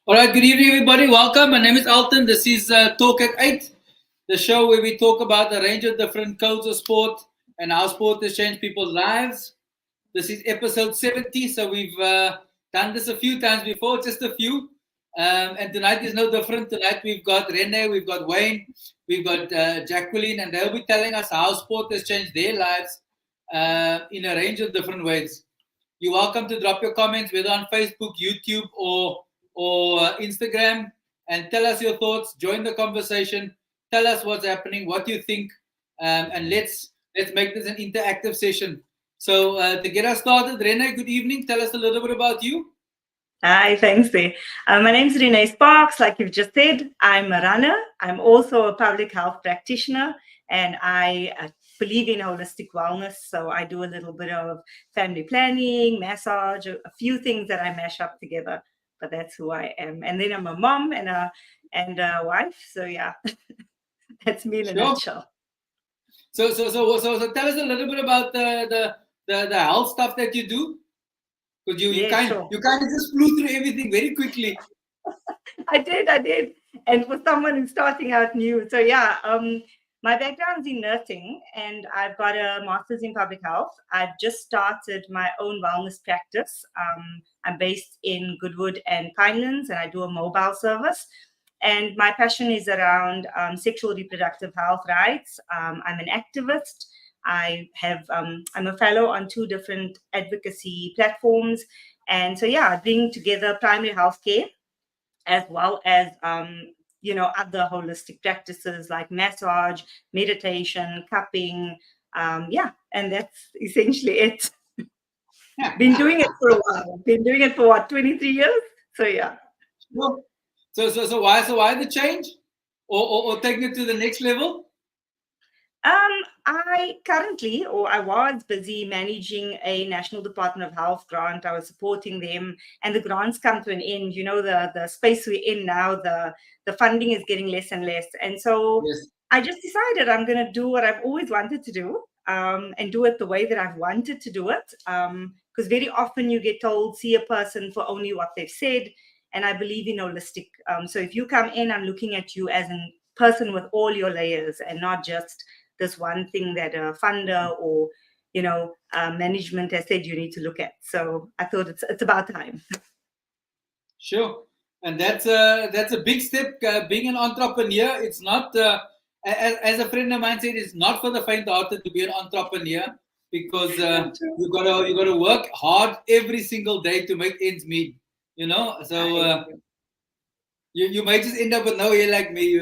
All right, good evening, everybody. Welcome. My name is Alton. This is Talk at 8, the show where we talk about a range of different codes of sport and how sport has changed people's lives. This is episode 70, so we've done this a few times before, just a few. And tonight is no different. Tonight we've got Rene, we've got Wayne, we've got Jacqueline, and they'll be telling us how sport has changed their lives in a range of different ways. You're welcome to drop your comments, whether on Facebook, YouTube, or Instagram, and tell us your thoughts. Join the conversation. Tell us what's happening, what you think, and let's make this an interactive session. So to get us started, Rene, good evening. Tell us a little bit about you. Hi, thanks. My name is Rene Sparks. Like you've just said, I'm a runner. I'm also a public health practitioner, and I believe in holistic wellness. So I do a little bit of family planning, massage, a few things that I mash up together. But that's who I am. And then I'm a mom and a wife. So yeah, that's me in a nutshell. So tell us a little bit about the health stuff that you do. Because you kind of just flew through everything very quickly. I did. And for someone who's starting out new, so yeah, my background's in nursing, and I've got a master's in public health. I've just started my own wellness practice. I'm based in Goodwood and Pinelands, and I do a mobile service. And my passion is around sexual reproductive health rights. I'm an activist. I'm a fellow on 2 different advocacy platforms. And so, yeah, I bring together primary health care as well as, other holistic practices like massage, meditation, cupping. And that's essentially it. Been doing it for a while. Been doing it for 23 years? So, yeah. So why the change? Or taking it to the next level? I was busy managing a National Department of Health grant. I was supporting them, and the grants come to an end. You know, the space we're in now, the funding is getting less and less. And so I just decided I'm going to do what I've always wanted to do, and do it the way that I've wanted to do it. Because very often you get told, see a person for only what they've said. And I believe in holistic. So if you come in, I'm looking at you as a person with all your layers and not just this one thing that a funder or management has said you need to look at. So I thought it's about time. Sure, and that's a big step. Being an entrepreneur, it's not as a friend of mine said, it's not for the faint-hearted to be an entrepreneur, because you gotta work hard every single day to make ends meet. So you might just end up with no hair like me.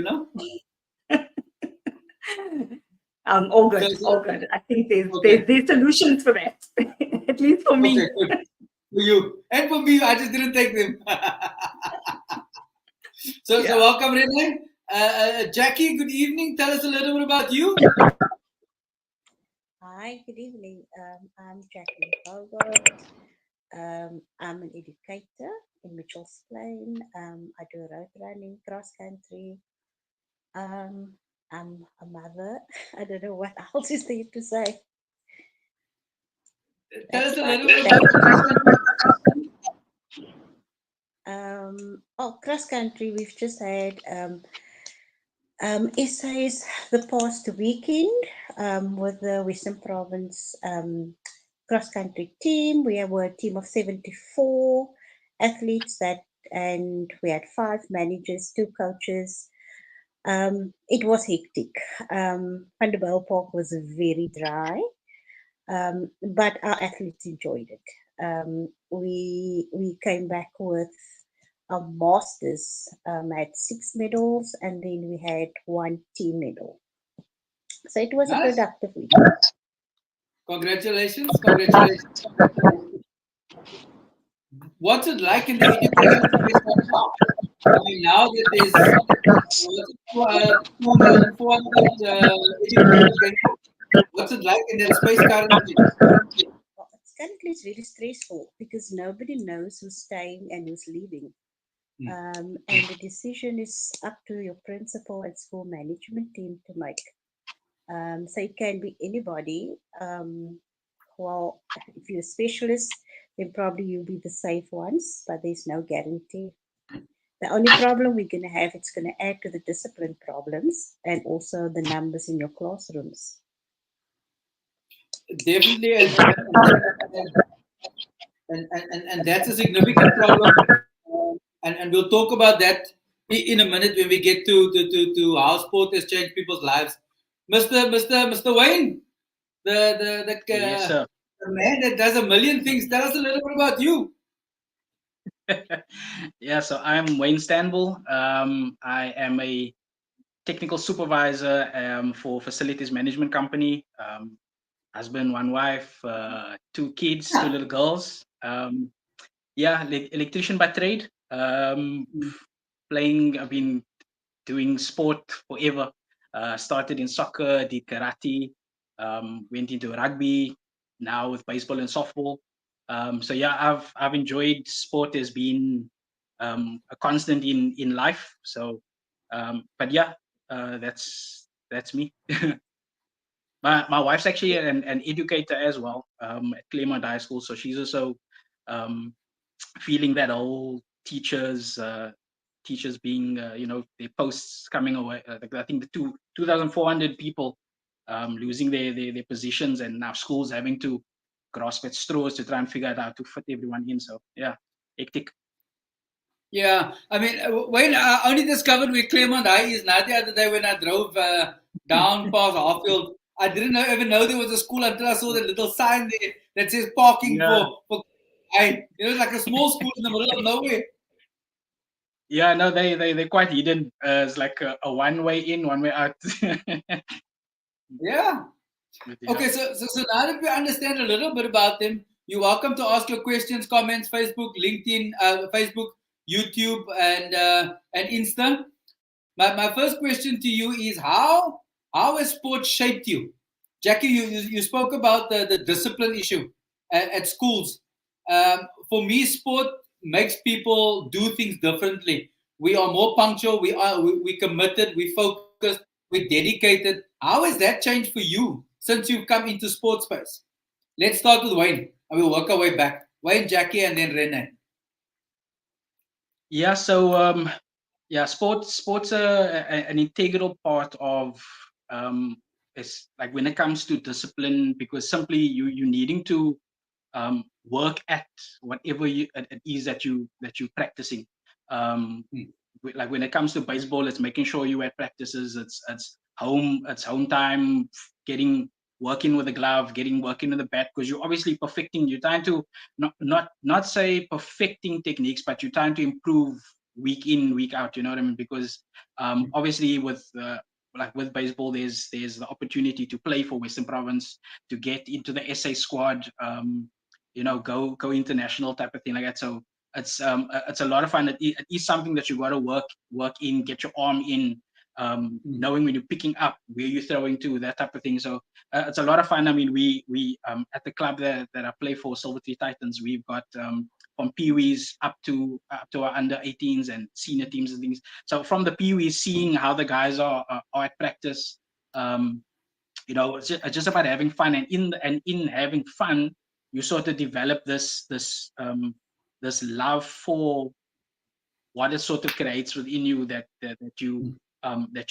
All good. I think there's solutions for that, at least for me. Okay, good. For you and for me, I just didn't take them. So welcome, Rene. Jackie, good evening. Tell us a little bit about you. Hi, good evening. I'm Jacqueline Bougardt. I'm an educator in Mitchell's Plain. I do road running, cross country. I'm a mother. I don't know what else is there to say. Tell us a little bit about cross country. We've just had essays the past weekend with the Western Province cross country team. We were a team of 74 athletes and we had 5 managers, 2 coaches. It was hectic. Van der Bijl Park was very dry, but our athletes enjoyed it. We came back with our masters, had 6 medals, and then we had 1 team medal. So it was a productive week. Congratulations. What's it like in the education space right now? I mean, now that there's 2,400 educators, what's it like in that space currently? Well, currently it's really stressful because nobody knows who's staying and who's leaving. And the decision is up to your principal and school management team to make. So it can be anybody well, if you're a specialist, then probably you'll be the safe ones, but there's no guarantee. The only problem we're going to have, it's going to add to the discipline problems and also the numbers in your classrooms. Definitely, and that's a significant problem. And we'll talk about that in a minute when we get to how sport has changed people's lives. Mr. Wayne, Yes, sir. the man that does a million things. Tell us a little bit about you. Yeah, so I'm Wayne Stanbul. I am a technical supervisor for facilities management company. Husband, one wife, two kids, two little girls. Yeah, electrician by trade. I've been doing sport forever. Started in soccer, did karate, went into rugby, now with baseball and softball. So yeah, I've enjoyed sport as being a constant in life. So, but yeah, that's me. My wife's actually an educator as well at Claremont High School, so she's also um, feeling that whole teachers being their posts coming away. I think the 2,400 people losing their positions, and now schools having to grasp at straws to try and figure out how to fit everyone in. So yeah, hectic. Yeah, I mean, Wayne, I only discovered where Claremont High is now the other day when I drove down past Harfield. I didn't even know there was a school until I saw the little sign there that says parking Yeah. for I. You know, like a small school in the middle of nowhere. Yeah, no, they're quite hidden. It's like a one way in, one way out. Yeah. But yeah. Okay, so now that we understand a little bit about them, you're welcome to ask your questions, comments, Facebook, LinkedIn, Facebook, YouTube, and Insta. My first question to you is how has sport shaped you? Jackie, you spoke about the discipline issue at schools. For me, sport makes people do things differently. We are more punctual. We committed. We focused. We dedicated. How has that changed for you since you've come into sports space? Let's start with Wayne, and we'll work our way back. Wayne, Jackie, and then Rene. Yeah, so sports an integral part of is like when it comes to discipline, because simply you needing to work at whatever it is that you're practicing. Like when it comes to baseball, it's making sure you at practices. It's home time, getting working with the glove, getting working with the bat, because you're obviously perfecting. You're trying to not say perfecting techniques, but you're trying to improve week in, week out. You know what I mean? Because obviously with baseball, there's the opportunity to play for Western Province, to get into the SA squad, go international type of thing like that. So it's a lot of fun. It is something that you got to work in, get your arm in, knowing when you're picking up, where you're throwing to, that type of thing. So it's a lot of fun. I mean, we at the club that I play for, Silver Tree Titans, we've got from peewees up to our under 18s and senior teams and things. So from the peewees, seeing how the guys are at practice, it's just about having fun, and in having fun, you sort of develop this love for what it sort of creates within you, that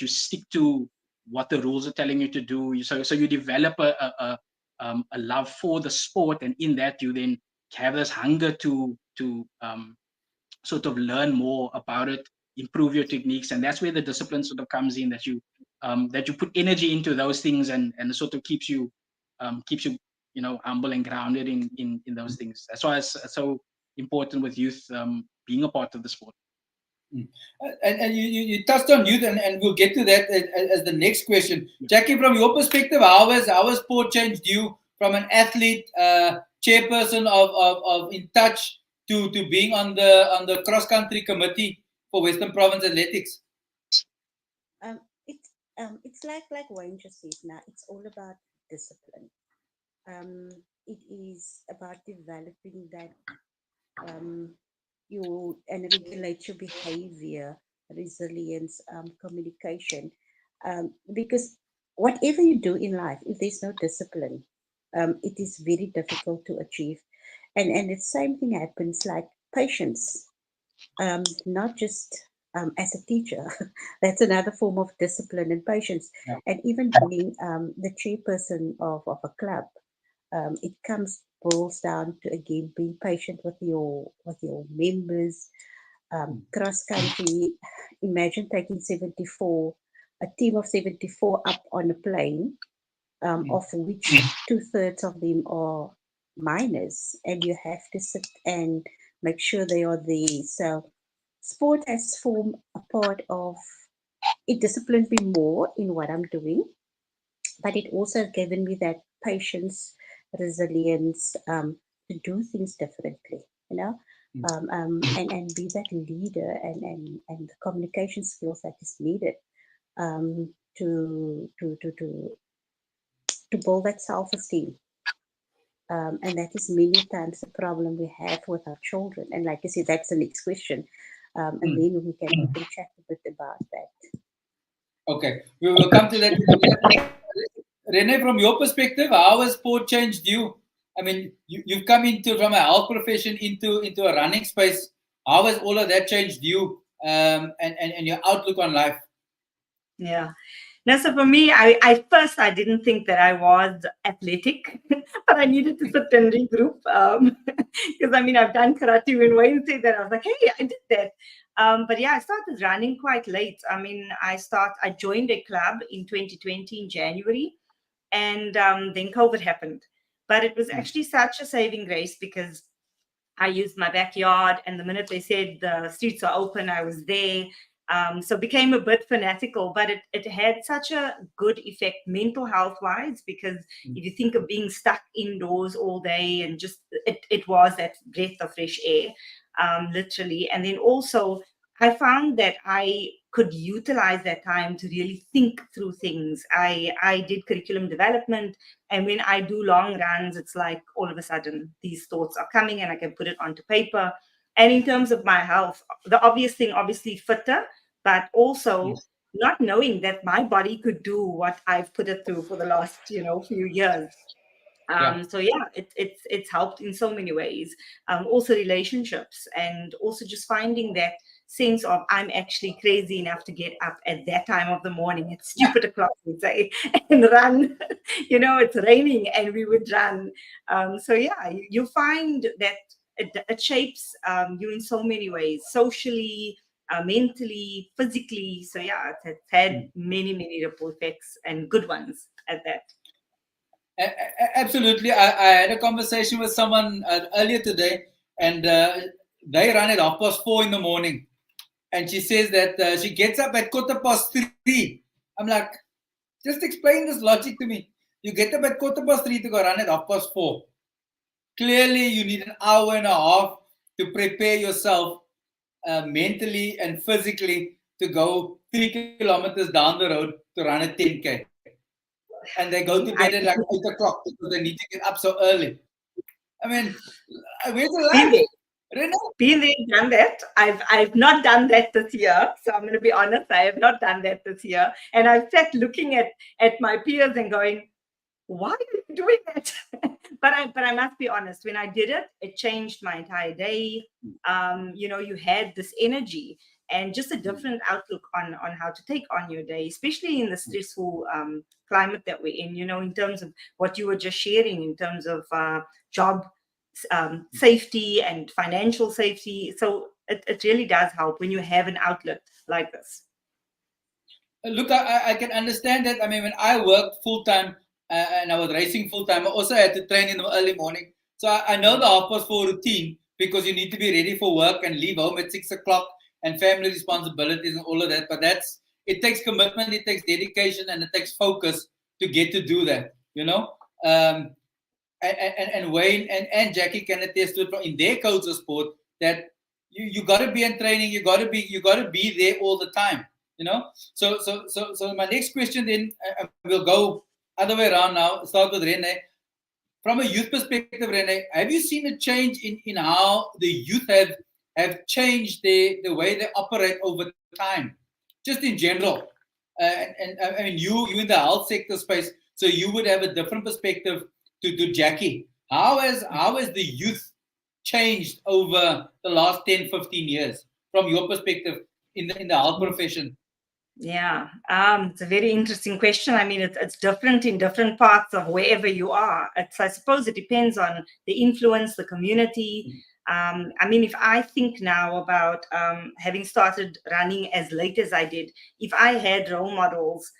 you stick to what the rules are telling you to do. So you develop a love for the sport, and in that you then have this hunger to sort of learn more about it, improve your techniques, and that's where the discipline sort of comes in. That you put energy into those things, and it sort of keeps you humble and grounded in those things. That's why it's so important with youth being a part of the sport. And you touched on youth, and we'll get to that as the next question. Jackie, from your perspective, how has sport changed you from an athlete, chairperson of In Touch, to being on the cross country committee for Western Province Athletics? Um, it's it's like Wayne just said. Now it's all about discipline. It is about developing that and regulate your behavior, resilience, communication. Because whatever you do in life, if there's no discipline, it is very difficult to achieve. And the same thing happens like patience, not just as a teacher. That's another form of discipline and patience. Yeah. And even being the chairperson of a club, it boils down to again being patient with your members. Cross country, imagine taking 74, a team of 74 up on a plane, of which 2/3 of them are minors, and you have to sit and make sure they are there. So sport has formed a part of it, disciplined me more in what I'm doing, but it also given me that patience, resilience, to do things differently, you know, and be that leader, and the communication skills that is needed, to build that self-esteem. And that is many times the problem we have with our children. And like I said, that's the next question. And then we can chat a bit about that. Okay, we will come to that in a minute. Rene, from your perspective, how has sport changed you? I mean, you've come from a health profession into a running space. How has all of that changed you, and your outlook on life? Yeah. Now, so for me, I first I didn't think that I was athletic, but I needed to sit and regroup, because I mean I've done karate. When Wayne said that, I was like, hey, I did that. But yeah, I started running quite late. I mean, I joined a club in 2020 in January, and then COVID happened. But it was actually such a saving grace, because I used my backyard, and the minute they said the streets are open, I was there. So became a bit fanatical, but it had such a good effect mental health wise, because if you think of being stuck indoors all day, and just it was that breath of fresh air, literally. And then also I found that I could utilize that time to really think through things. I did curriculum development, and when I do long runs, it's like all of a sudden these thoughts are coming and I can put it onto paper. And in terms of my health, the obvious thing, obviously fitter, but also not knowing that my body could do what I've put it through for the last, few years. So yeah, it's helped in so many ways. Also relationships, and also just finding that sense of I'm actually crazy enough to get up at that time of the morning at stupid o'clock, we'd say, and run. It's raining and we would run. So yeah, you find that it shapes you in so many ways, socially, mentally, physically. So yeah, it's had many ripple effects, and good ones at that. Absolutely. I had a conversation with someone earlier today, and they run at 4:30 in the morning. And she says that she gets up at 3:15. I'm like, just explain this logic to me. You get up at 3:15 to go run at 4:30. Clearly, you need an hour and a half to prepare yourself mentally and physically to go 3 kilometers down the road to run a 10K. And they go to bed at like 8 o'clock because they need to get up so early. I mean, where's the life? Been there, done that. I've not done that this year. So I'm going to be honest, I have not done that this year. And I've sat looking at my peers and going, why are you doing that? but I must be honest, when I did it, it changed my entire day. You had this energy and just a different outlook on how to take on your day, especially in the stressful climate that we're in terms of what you were just sharing, in terms of job safety and financial safety. So it really does help when you have an outlet like this. Look, I can understand that. I mean, when I worked full-time and I was racing full-time, I also had to train in the early morning. So I know the 4:30 routine, because you need to be ready for work and leave home at 6 o'clock and family responsibilities and all of that. But it takes commitment, it takes dedication, and it takes focus to get to do that, And Wayne and Jackie can attest to it in their codes of sport, that you got to be in training, you got to be there all the time, So my next question then, we'll go other way around now. Start with Rene. From a youth perspective, Rene, have you seen a change in how the youth have changed the way they operate over time, just in general? And I mean, you in the health sector space, so you would have a different perspective to Jackie. How has the youth changed over the last 10, 15 years from your perspective in the health profession? Yeah, it's a very interesting question. I mean, it's different in different parts of wherever you are. I suppose it depends on the influence, the community. I mean, if I think now about having started running as late as I did, if I had role models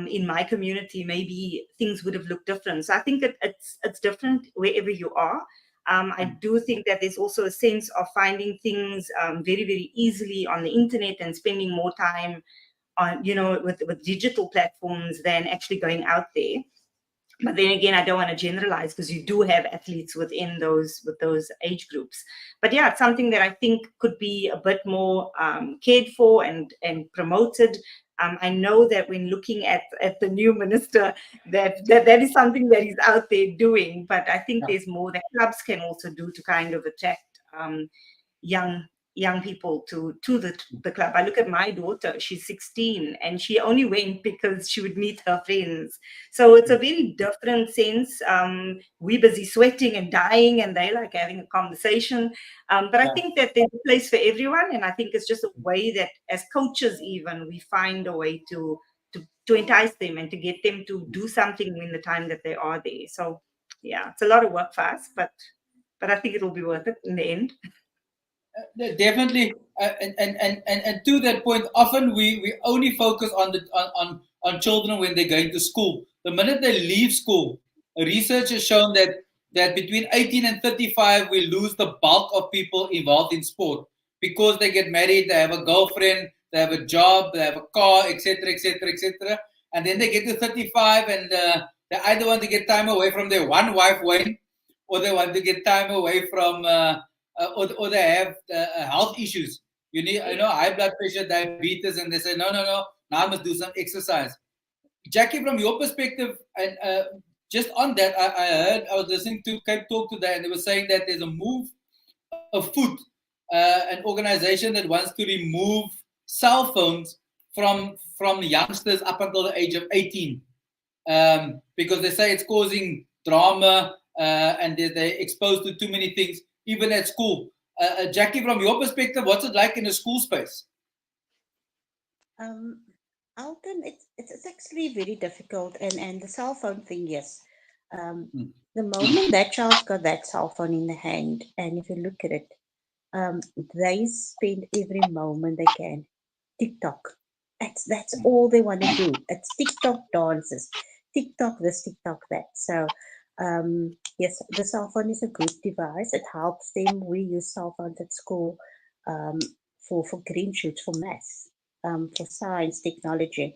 in my community, maybe things would have looked different. So I think it's different wherever you are. I do think that there's also a sense of finding things very, very easily on the internet and spending more time on, with digital platforms than actually going out there. But then again, I don't want to generalize, because you do have athletes with those age groups. But yeah, it's something that I think could be a bit more cared for and promoted. I know that when looking at the new minister, that is something that he's out there doing. But I think there's more that clubs can also do to kind of attract young people to the club. I look at my daughter, she's 16, and she only went because she would meet her friends. So it's a very different sense. We're busy sweating and dying, and they like having a conversation. But I think that there's a place for everyone, and I think it's just a way that as coaches even, we find a way to entice them and to get them to do something in the time that they are there. So yeah, it's a lot of work for us, but I think it'll be worth it in the end. Definitely, and to that point, often we only focus on children when they're going to school. The minute they leave school, research has shown that between 18 and 35, we lose the bulk of people involved in sport, because they get married, they have a girlfriend, they have a job, they have a car, etc., etc., etc., and then they get to 35, and they either want to get time away from their one wife, Wayne, or they want to get time away from. Or they have health issues. High blood pressure, diabetes, and they say, no, now I must do some exercise. Jackie, from your perspective, and just on that, I was listening to Cape Talk today, and they were saying that there's a move afoot, an organization that wants to remove cell phones from youngsters up until the age of 18, because they say it's causing drama, and they're exposed to too many things, even at school. Jackie, from your perspective, what's it like in a school space? Alton, it's actually very difficult, and the cell phone thing, yes. The moment that child's got that cell phone in the hand, and if you look at it, they spend every moment they can TikTok. That's all they want to do. It's TikTok dances, TikTok this, TikTok that. So yes, the cell phone is a good device. It helps them. We use cell phones at school for green shoots, for maths, for science, technology.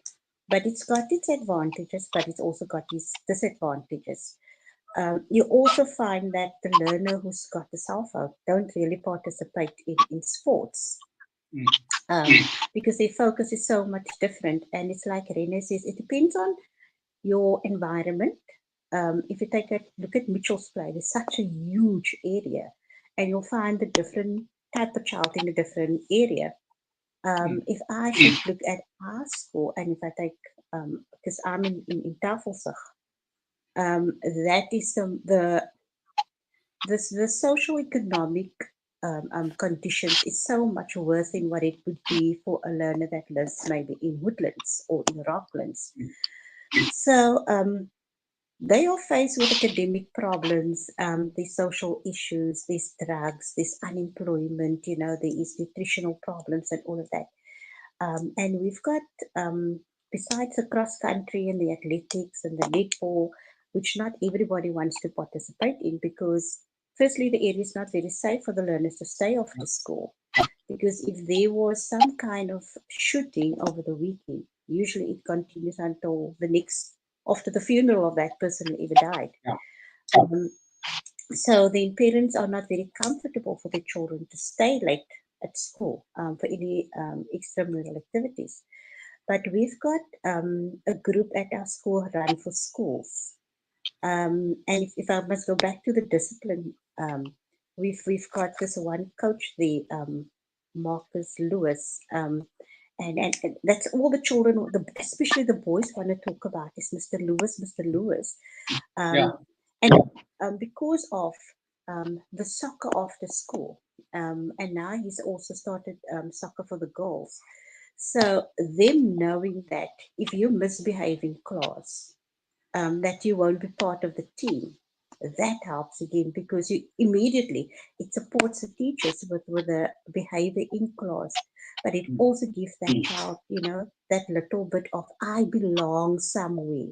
But it's got its advantages, but it's also got its disadvantages. You also find that the learner who's got the cell phone don't really participate in sports, because their focus is so much different. And it's like Rene says, it depends on your environment. If you take a look at Mitchell's Play, there's such a huge area, and you'll find the different type of child in a different area. If I should look at our school, and if I take, because I'm in Tafelsig, that is the socio-economic conditions is so much worse than what it would be for a learner that lives maybe in Woodlands or in Rocklands. So they are faced with academic problems, there's social issues, there's drugs, there's unemployment, there is nutritional problems and all of that. And we've got, besides the cross country and the athletics and the netball, which not everybody wants to participate in, because firstly, the area is not very safe for the learners to stay after school. Because if there was some kind of shooting over the weekend, usually it continues until after the funeral of that person who ever died. So the parents are not very comfortable for their children to stay late at school for any extramural activities. But we've got a group at our school, Run for Schools. And if I must go back to the discipline, we've got this one coach, the Marcus Lewis, and that's all the children, especially the boys, want to talk about is Mr. Lewis. And because of the soccer after school, and now he's also started soccer for the girls. So them knowing that if you misbehave in class, that you won't be part of the team, that helps again because you immediately it supports the teachers with the behavior in class, but it also gives that child, that little bit of I belong somewhere.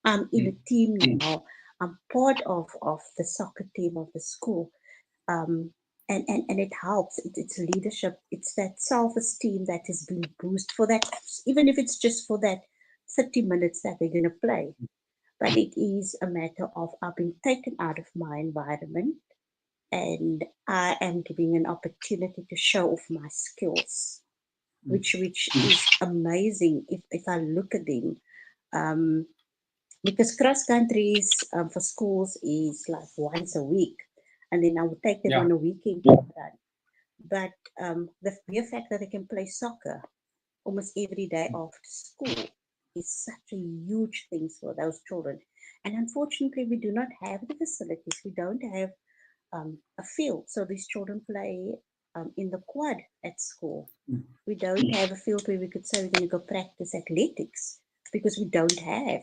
I'm in a team now. I'm part of the soccer team of the school. Um, and it helps. It's leadership. It's that self-esteem that has been boosted for that, even if it's just for that 30 minutes that they're going to play. But it is a matter of I've been taken out of my environment and I am giving an opportunity to show off my skills, which is amazing if I look at them. Um, because cross countries for schools is like once a week, and then I would take them Yeah. on a weekend run. But the mere fact that they can play soccer almost every day after school is such a huge thing for those children. And unfortunately, we do not have the facilities. We don't have a field, so these children play in the quad at school. We don't have a field where we could say we're going to go practice athletics because we don't have.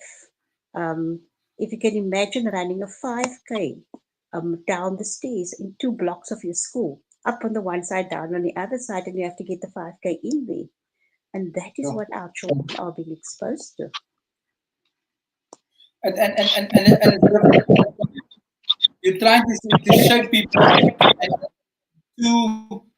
Um, if you can imagine running a 5K down the stairs in 2 blocks of your school, up on the one side, down on the other side, and you have to get the 5K in there. And that is what our children are being exposed to. And it's difficult. You're trying to shape people,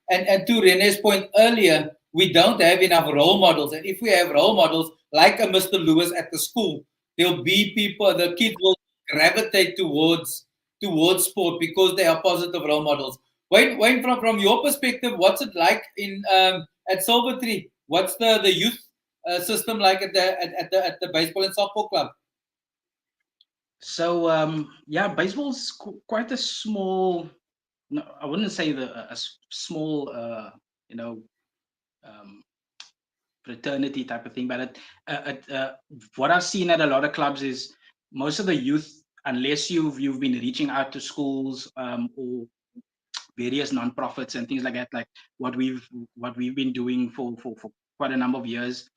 and to Rene's point earlier, we don't have enough role models. And if we have role models like a Mr. Lewis at the school, there'll be people, the kids will gravitate towards sport because they are positive role models. Wayne, from your perspective, what's it like in at Silvertree? What's the youth system like at the baseball and softball club? So yeah, baseball's quite a small. No, I wouldn't say small. You know, um, fraternity type of thing. But what I've seen at a lot of clubs is most of the youth, unless you've been reaching out to schools or various non-profits and things like that, like what we've been doing for quite a number of years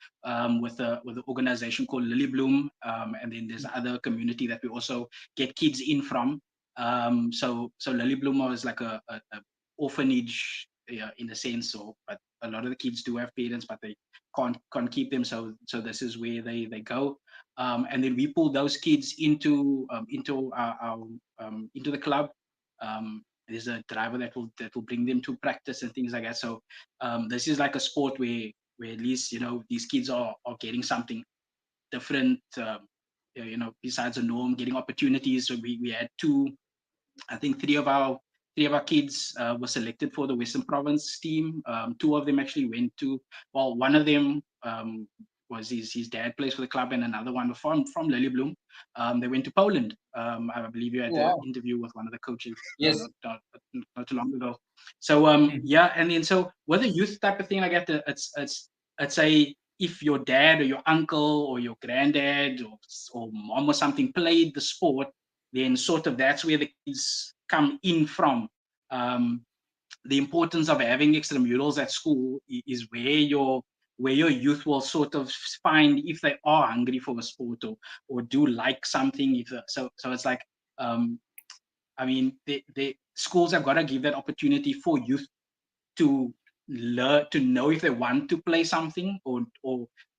with an organization called Lily Bloom, and then there's other community that we also get kids in from. So Lily Bloom was like a orphanage, yeah, in a sense. So, but a lot of the kids do have parents, but they can't keep them. So this is where they go. And then we pull those kids into our into the club. There's a driver that will bring them to practice and things like that. So this is like a sport where at least these kids are getting something different. Besides the norm, getting opportunities. So we had I think three of our kids were selected for the Western Province team. Two of them actually went to, well, one of them was his dad plays for the club, and another one from Lily Bloom. They went to Poland. I believe you had the Wow. interview with one of the coaches Yes. not too long ago. So yeah, and then so with a youth type of thing like that, it's a, if your dad or your uncle or your granddad or mom or something played the sport, then sort of that's where the kids come in from. Um, the importance of having extramurals at school is where your youth will sort of find if they are hungry for a sport or do like something. So it's like, I mean, the schools have got to give that opportunity for youth to learn, to know if they want to play something or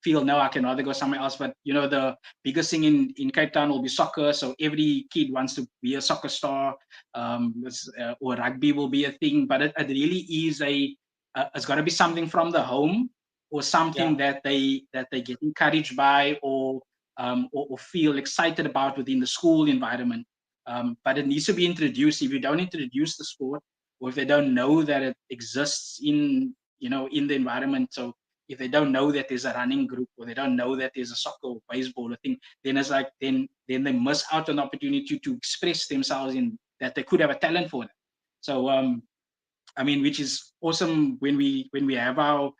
feel no, I can rather go somewhere else. But the biggest thing in Cape Town will be soccer, so every kid wants to be a soccer star. Or rugby will be a thing, but it really is it's got to be something from the home, or something Yeah. that they get encouraged by, or feel excited about within the school environment. But it needs to be introduced. If you don't introduce the sport, or if they don't know that it exists in the environment, so if they don't know that there's a running group, or they don't know that there's a soccer or baseball or thing, then it's like then they miss out on the opportunity to express themselves in that they could have a talent for that. So I mean, which is awesome when we have our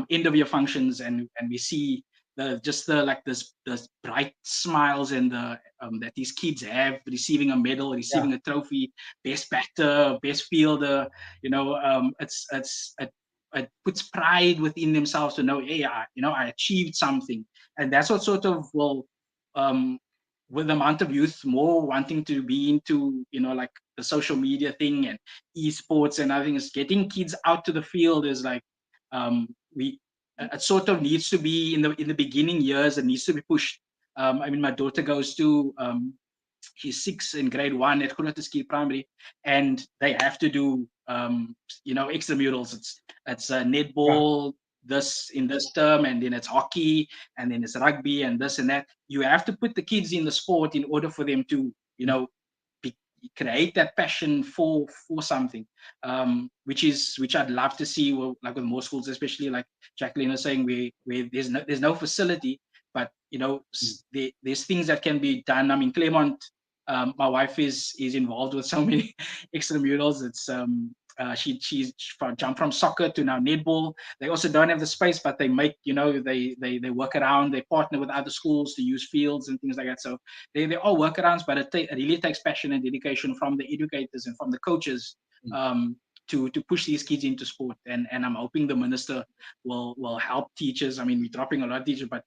end of year functions, and we see this bright smiles and the that these kids have receiving a medal, receiving a trophy, best batter, best fielder. It puts pride within themselves to know, hey, I achieved something, and that's what sort of will um, with the amount of youth more wanting to be into like the social media thing and esports and other things, getting kids out to the field is like we it sort of needs to be in the beginning years. It needs to be pushed. I mean, my daughter goes to he's 6 in grade 1 at Grooteskuur Primary, and they have to do extramurals. It's netball this in this term, and then it's hockey, and then it's rugby and this and that. You have to put the kids in the sport in order for them to be, create that passion for something, which I'd love to see, well, like with more schools, especially like Jacqueline was saying, where there's no facility, but there's things that can be done. I mean, Claremont, my wife is involved with so many extramurals. It's she's jumped from soccer to now netball. They also don't have the space, but they make they work around. They partner with other schools to use fields and things like that. So they all workarounds, but it really takes passion and dedication from the educators and from the coaches to push these kids into sport. And I'm hoping the minister will help teachers. I mean, we're dropping a lot of teachers, but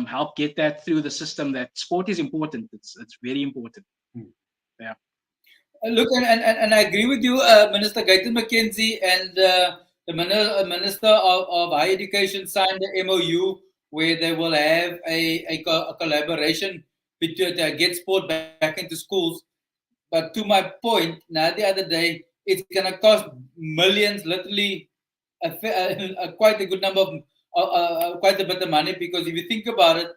help get that through the system, that sport is important. It's very important. Yeah. Look, and I agree with you, Minister Gaitan McKenzie, and the Minister of Higher Education signed the MOU where they will have a collaboration between to get sport back into schools. But to my point, now the other day, it's going to cost millions, literally quite a good number of quite a bit of money, because if you think about it,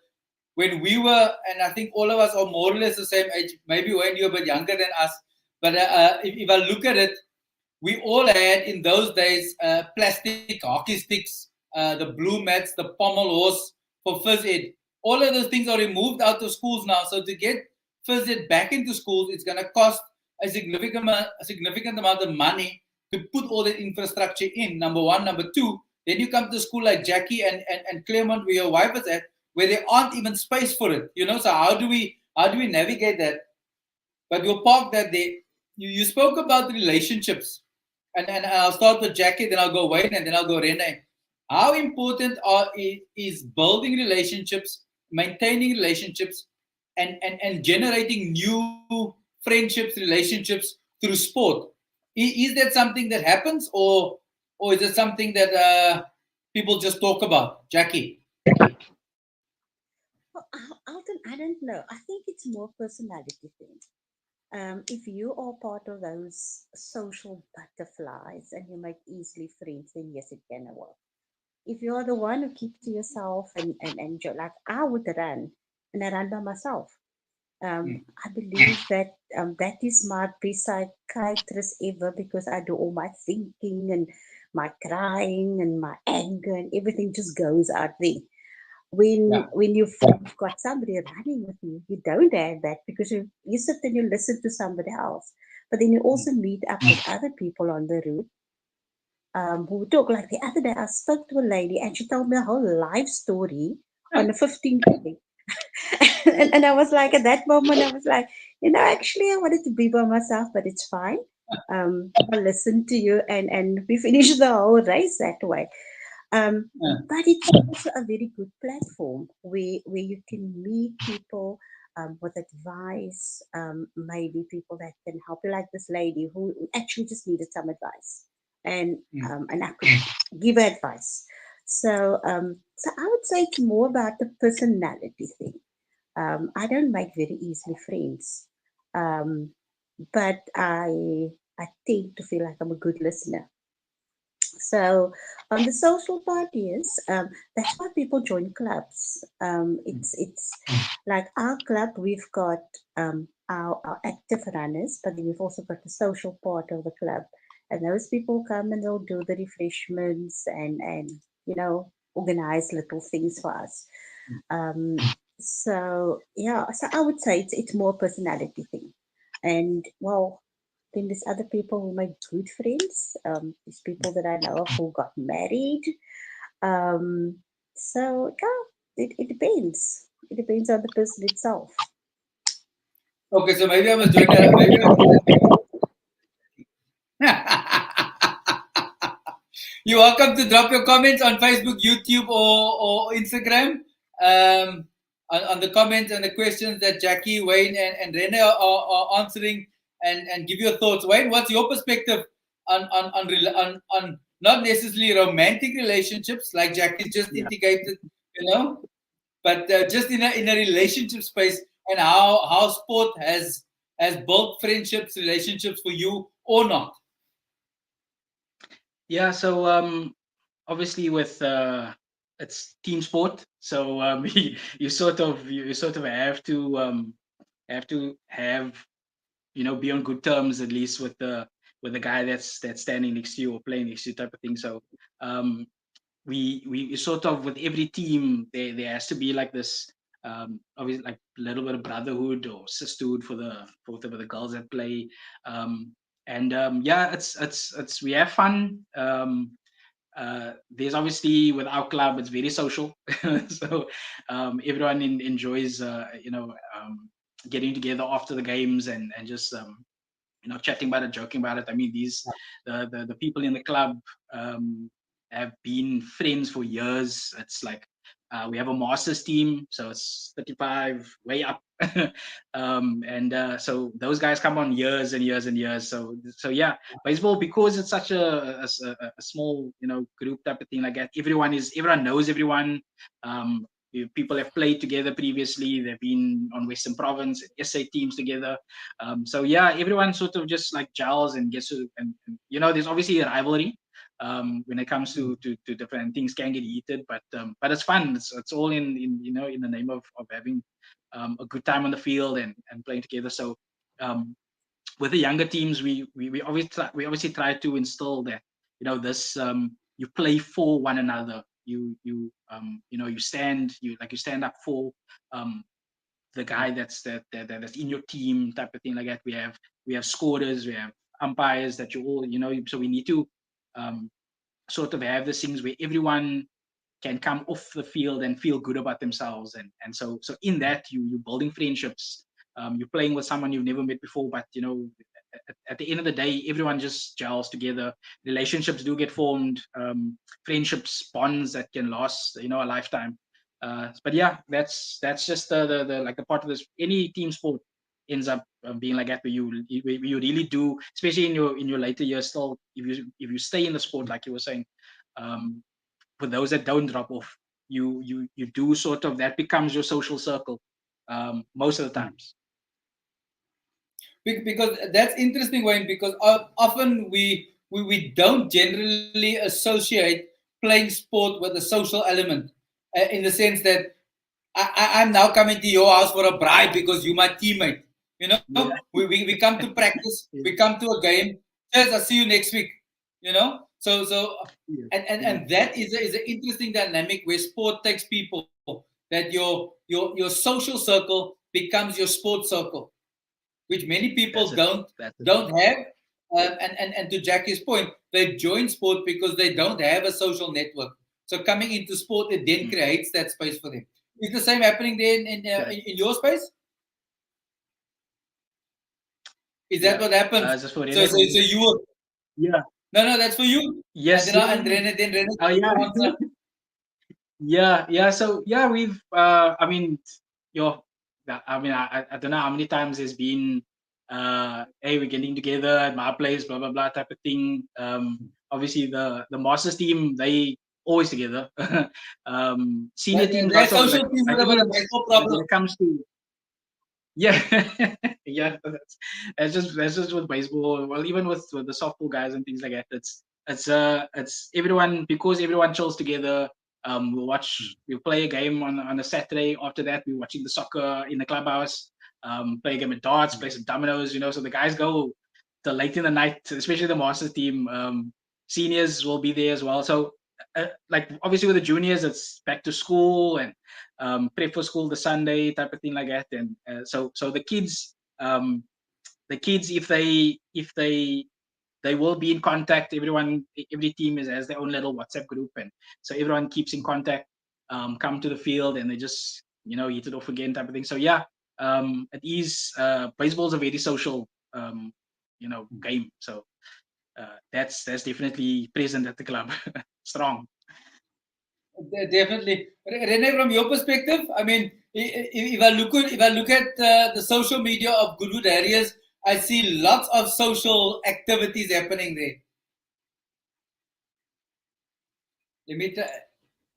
when we were, and I think all of us are more or less the same age, maybe when you're a bit younger than us, but if I look at it, we all had in those days plastic hockey sticks, the blue mats, the pommel horse for phys ed. All of those things are removed out of schools now. So to get phys ed back into schools, it's going to cost a significant amount of money to put all that infrastructure in. Number one. Number two, then you come to a school like Jackie and Claremont, where your wife is at, where there aren't even space for it. So how do we navigate that? But we'll park that there. You spoke about relationships, and I'll start with Jackie, then I'll go Wayne, and then I'll go Rene. How important is building relationships, maintaining relationships, and generating new friendships, relationships through sport? Is that something that happens, or is it something that people just talk about? Jackie. Well, Alton, I don't know. I think it's more personality thing. If you are part of those social butterflies and you make easily friends, then yes, it can work. If you are the one who keeps to yourself and like I would run, and I run by myself. I believe that that is my best psychiatrist ever, because I do all my thinking and my crying and my anger and everything just goes out there. When you've got somebody running with you don't have that, because you sit and you listen to somebody else, but then you also meet up with other people on the route who talk. Like the other day, I spoke to a lady and she told me a whole life story on a 15th. And I was like, at that moment, I was like, actually, I wanted to be by myself, but it's fine. I'll listen to you, and we finished the whole race that way. But it's also a very good platform where you can meet people with advice, maybe people that can help you, like this lady who actually just needed some advice, and I could give her advice. So I would say it's more about the personality thing. I don't make very easily friends, but I tend to feel like I'm a good listener. So on the social part, yes, that's why people join clubs. It's like our club. We've got our active runners, but then we've also got the social part of the club, and those people come and they'll do the refreshments and organize little things for us. So I would say it's more personality thing, and well, then there's other people who make good friends. There's people that I know of who got married. Um, So yeah, it depends. It depends on the person itself. Okay, so maybe I must join. Maybe you're welcome to drop your comments on Facebook, YouTube, or Instagram. On the comments and the questions that Jackie, Wayne, and Rene are answering, and give your thoughts. Wayne, what's your perspective on not necessarily romantic relationships like Jackie's just Yeah. indicated, but just in a relationship space, and how sport has built friendships, relationships for you or not. Yeah. So obviously with it's team sport, so you sort of have be on good terms at least with the guy that's standing next to you or playing next to you type of thing. So um we sort of with every team there has to be like this obviously like a little bit of brotherhood or sisterhood for the girls that play. And yeah, it's we have fun. There's obviously with our club it's very social. So everyone enjoys getting together after the games and just chatting about it, joking about it. I mean, the people in the club have been friends for years. It's like we have a masters team, so it's 35 way up. And so those guys come on years and years and years. So yeah, baseball, because it's such a small group type of thing like that. Everyone knows everyone. People have played together previously. They've been on Western Province and SA teams together. So yeah, everyone sort of just like gels and gets to, and there's obviously a rivalry when it comes to different things can get heated, but it's fun. It's all in the name of having a good time on the field and playing together. So with the younger teams, we obviously try to instill that this you play for one another. You stand up for um, the guy that's in your team type of thing like that. We have scorers, we have umpires that you all so we need to um, sort of have these things where everyone can come off the field and feel good about themselves, and so in that you're building friendships. You're playing with someone you've never met before, but at the end of the day everyone just gels together. Relationships do get formed, friendships, bonds that can last a lifetime. But yeah, that's just the like the part of this. Any team sport ends up being like that, where you really do, especially in your later years still, if you stay in the sport like you were saying. um, for those that don't drop off, you do sort of, that becomes your social circle most of the times. Because that's interesting, Wayne. Because often we don't generally associate playing sport with a social element, in the sense that I'm now coming to your house for a bribe because you're my teammate. Yeah. We come to practice, Yeah. we come to a game. Cheers, I'll see you next week. So Yeah. and that is an interesting dynamic where sport takes people, that your social circle becomes your sports circle, which many people That's it. don't That's it. don't have. And to Jackie's point, they join sport because they don't have a social network. So coming into sport, it then Mm. creates that space for them. Is the same happening there Correct. in your space? Is that Yeah. what happens? Just for So Rene, so, so you will, yeah. no, that's for you. And Yes. then Yeah. Rene Oh yeah. can answer. Yeah. So yeah, we've I mean, yo I mean, I don't know how many times there's been hey, we're getting together at my place, blah blah blah type of thing. Obviously the masters team, they always together. Senior teams They're not so, social people like with even a mental like problem. when it comes to, yeah. Yeah, that's just with baseball. Well, even with the softball guys and things like that. It's everyone, because everyone chills together. We'll play a game on a Saturday. After that, we're watching the soccer in the clubhouse. Play a game of darts, play some dominoes. So the guys go till late in the night, especially the masters team. Seniors will be there as well. So like obviously with the juniors, it's back to school and prep for school the Sunday type of thing like that. And so the kids, if they will be in contact. Every team has their own little WhatsApp group, and so everyone keeps in contact. come to the field and they just hit it off again type of thing. So yeah, it is baseball is a very social game. So that's definitely present at the club, strong. Definitely, Rene. From your perspective, I mean, if I look at the social media of Goodwood Harriers, I see lots of social activities happening there. Let me try.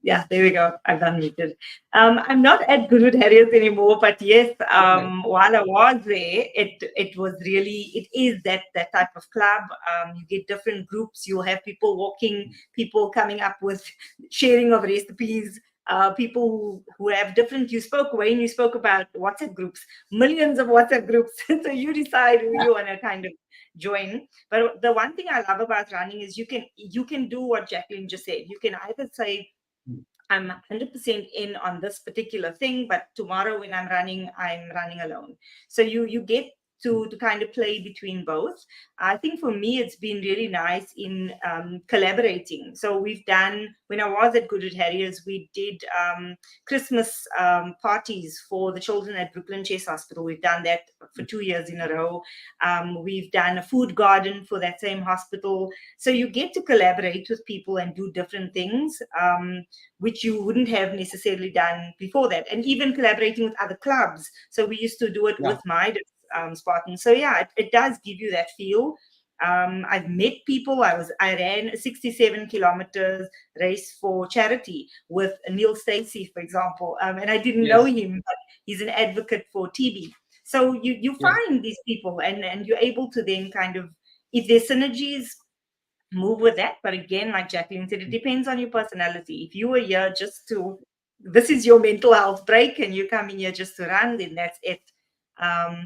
Yeah, there we go. I've unmuted. I'm not at Goodwood Harriers anymore, but yes, while I was there, it is that type of club. You get different groups. You'll have people walking, people coming up with sharing of recipes. People who have different. Wayne, you spoke about WhatsApp groups, millions of WhatsApp groups. So you decide who you want to kind of join. But the one thing I love about running is you can do what Jacqueline just said. You can either say, I'm 100% in on this particular thing, but tomorrow when I'm running alone. So you get to kind of play between both. I think for me, it's been really nice in collaborating. So we've done, when I was at Goodwood Harriers, we did Christmas parties for the children at Brooklyn Chase Hospital. We've done that for 2 years in a row. We've done a food garden for that same hospital. So you get to collaborate with people and do different things, which you wouldn't have necessarily done before that. And even collaborating with other clubs. So we used to do it with my Spartans. So yeah, it does give you that feel. I've met people. I ran a 67 kilometers race for charity with Neil Stacey, for example, and I didn't know him, but he's an advocate for TB. So you find these people, and you're able to then kind of, if there's synergies, move with that. But again, like Jacqueline said, it depends on your personality. If you are here this is your mental health break, and you come in here just to run, then that's it.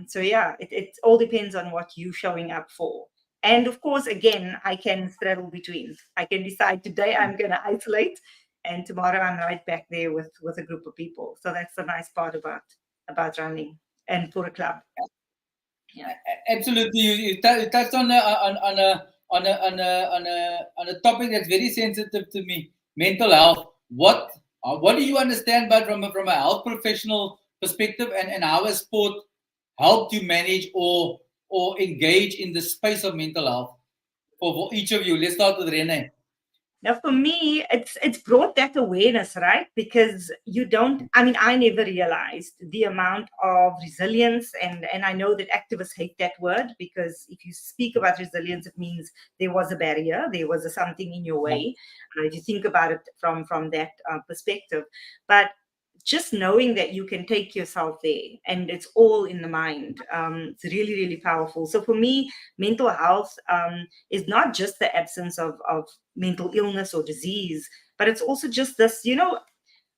So yeah, it all depends on what you're showing up for. And of course, again, I can straddle between. I can decide today I'm going to isolate, and tomorrow I'm right back there with a group of people. So that's the nice part about running and for a club. Yeah, absolutely. You touched on a topic that's very sensitive to me: mental health. What do you understand about from a health professional perspective, and how has sport helped you manage or engage in the space of mental health for each of you? Let's start with Rene. Now, for me, it's brought that awareness, right? Because I never realized the amount of resilience, and I know that activists hate that word, because if you speak about resilience, it means there was a barrier, there was something in your way. If you think about it from that perspective, but just knowing that you can take yourself there, and it's all in the mind, it's really, really powerful. So for me, mental health is not just the absence of mental illness or disease, but it's also just this,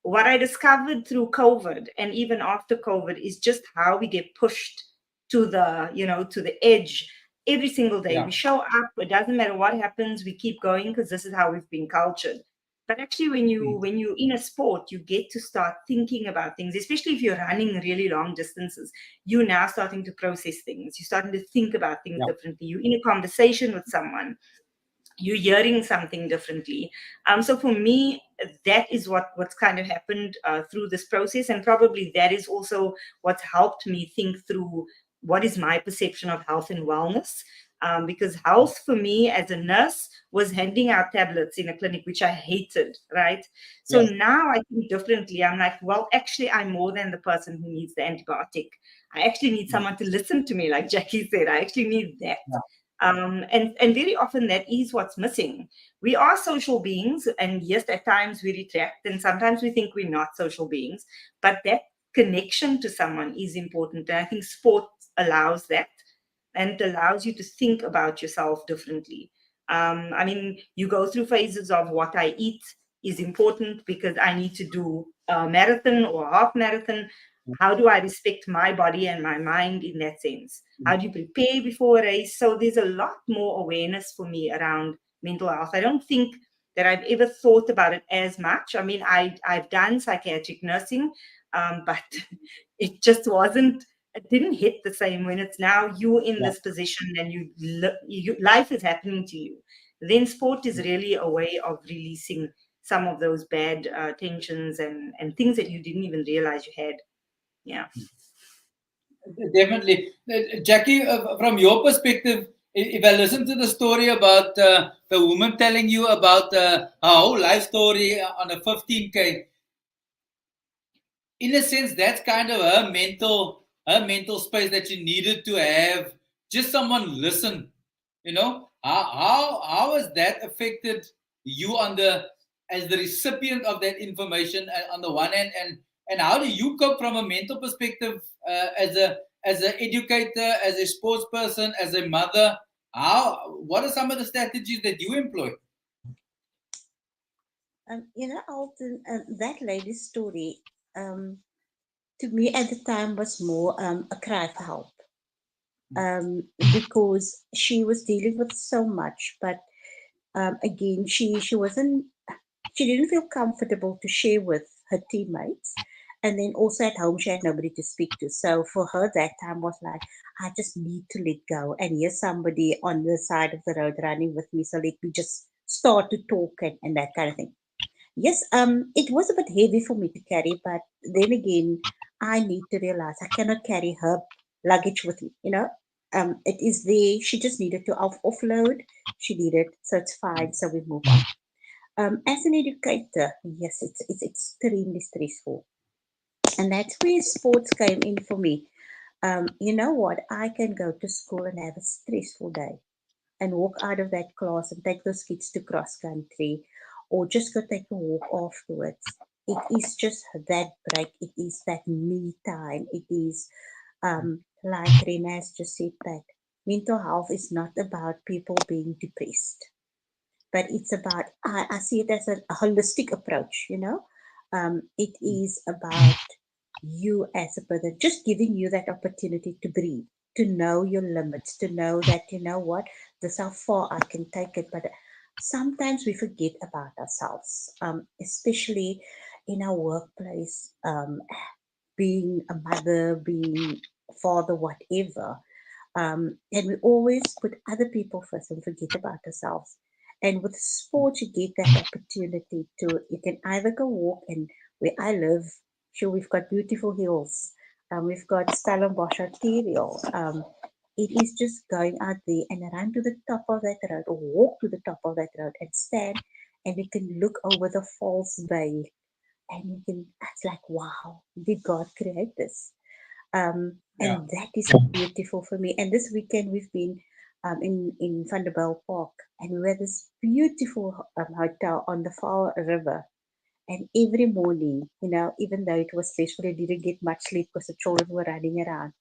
what I discovered through COVID and even after COVID is just how we get pushed to the edge every single day. We show up, it doesn't matter what happens, we keep going because this is how we've been cultured. But actually, when you're in a sport, you get to start thinking about things, especially if you're running really long distances. You're now starting to process things. You're starting to think about things differently. You're in a conversation with someone. You're hearing something differently. So for me, that is what's kind of happened through this process. And probably that is also what's helped me think through what is my perception of health and wellness. Because health for me as a nurse was handing out tablets in a clinic, which I hated, right? So now I think differently. I'm like, well, actually, I'm more than the person who needs the antibiotic. I actually need someone to listen to me, like Jackie said. I actually need that. And very often that is what's missing. We are social beings, and yes, at times we retract, and sometimes we think we're not social beings, but that connection to someone is important. And I think sport allows that, and it allows you to think about yourself differently. You go through phases of what I eat is important because I need to do a marathon or a half marathon. How do I respect my body and my mind in that sense? How do you prepare before a race? So there's a lot more awareness for me around mental health. I don't think that I've ever thought about it as much. I've done psychiatric nursing, but it just it didn't hit the same when it's now you're in this position and life is happening to you. Then sport is really a way of releasing some of those bad tensions and things that you didn't even realize you had. Yeah. Definitely. Jackie, from your perspective, if I listen to the story about the woman telling you about her whole life story on a 15K, in a sense, that's kind of her mental space that you needed to have. Just someone listen. How has that affected you as the recipient of that information on the one hand, and how do you cope from a mental perspective as an educator, as a sports person, as a mother? What are some of the strategies that you employ? Alton, that lady's story, to me at the time was more a cry for help, because she was dealing with so much, but again, she didn't feel comfortable to share with her teammates. And then also at home, she had nobody to speak to. So for her, that time was like, I just need to let go. And here's somebody on the side of the road running with me. So let me just start to talk and that kind of thing. Yes, it was a bit heavy for me to carry, but then again, I need to realize I cannot carry her luggage with me. It is there. She just needed to offload. She needed, so it's fine. So we move on. As an educator, yes, it's extremely stressful, and that's where sports came in for me. You know what? I can go to school and have a stressful day and walk out of that class and take those kids to cross country or just go take a walk afterwards. It is just that break. It is that me time. It is like Rene has just said, that mental health is not about people being depressed, but it's about, I see it as a holistic approach. It is about you as a person, just giving you that opportunity to breathe, to know your limits, to know that, you know what, this is how far I can take it. But sometimes we forget about ourselves, especially in our workplace, being a mother, being a father, whatever. And we always put other people first and forget about ourselves. And with sport, you get that opportunity to, you can either go walk, and where I live, sure, we've got beautiful hills. We've got Stellenbosch arterial. It is just going out there and run to the top of that road or walk to the top of that road and stand, and we can look over the Falls Bay, and you can, it's like, wow, did God create this? And that is beautiful for me. And this weekend we've been in Vanderbijl Park, and we were at this beautiful hotel on the Far River. And every morning, even though it was stressful, I didn't get much sleep because the children were running around.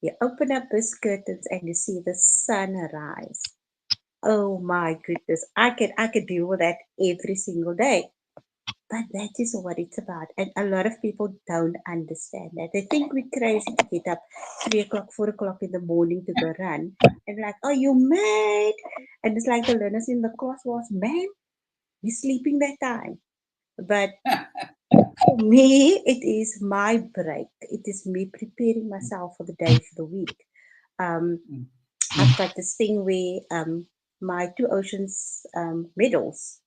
You open up those curtains and you see the sun rise. Oh my goodness, I could deal with that every single day. But that is what it's about. And a lot of people don't understand that. They think we're crazy to get up 3 o'clock, 4 o'clock in the morning to go run. And like, oh, you mad? And it's like the learners in the class was, man, you're sleeping that time. But for me, it is my break. It is me preparing myself for the day, for the week. I've got this thing where my 2 Oceans medals,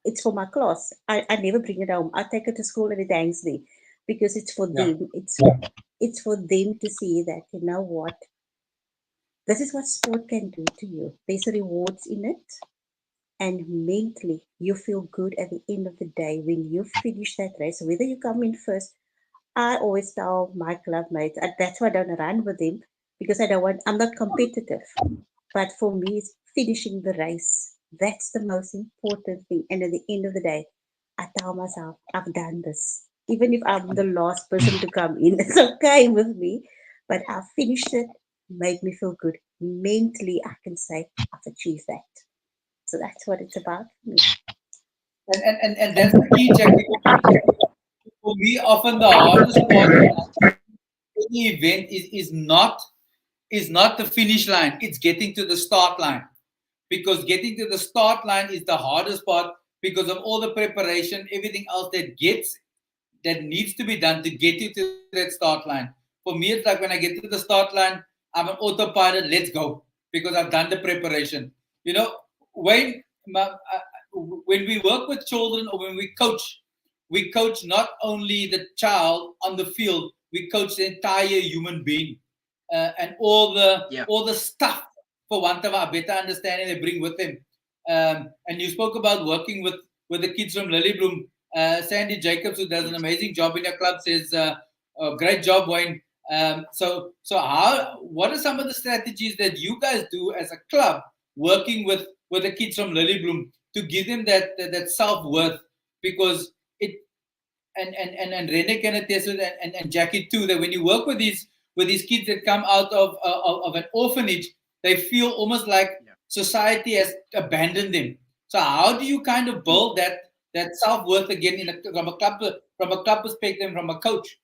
it's for my class. I never bring it home. I take it to school and it hangs there because it's for them. It's for them to see that, you know what, this is what sport can do to you. There's rewards in it, and mentally you feel good at the end of the day when you finish that race. Whether you come in first, I always tell my club mates, and that's why I don't run with them, because I'm not competitive. But for me, it's finishing the race. That's the most important thing. And at the end of the day, I tell myself, I've done this. Even if I'm the last person to come in, it's okay with me. But I've finished it, made me feel good. Mentally, I can say I've achieved that. So that's what it's about for me. And that's the key, Jackie. For me, often the hardest part of any event is not the finish line. It's getting to the start line, because getting to the start line is the hardest part because of all the preparation, everything else that needs to be done to get you to that start line. For me, it's like when I get to the start line, I'm an autopilot. Let's go, because I've done the preparation. Wayne, when we work with children or when we coach not only the child on the field, we coach the entire human being, and Yeah. all the stuff, for want of a better understanding, they bring with them. And you spoke about working with the kids from Lilybloom. Sandy Jacobs, who does an amazing job in your club, says, "Great job, Wayne." So how? What are some of the strategies that you guys do as a club, working with the kids from Lilybloom, to give them that self worth? Because it and Rene can attest to that, and Jackie too, that when you work with these kids that come out of an orphanage, they feel almost like society has abandoned them. So how do you kind of build that self worth again from a club perspective, from a coach?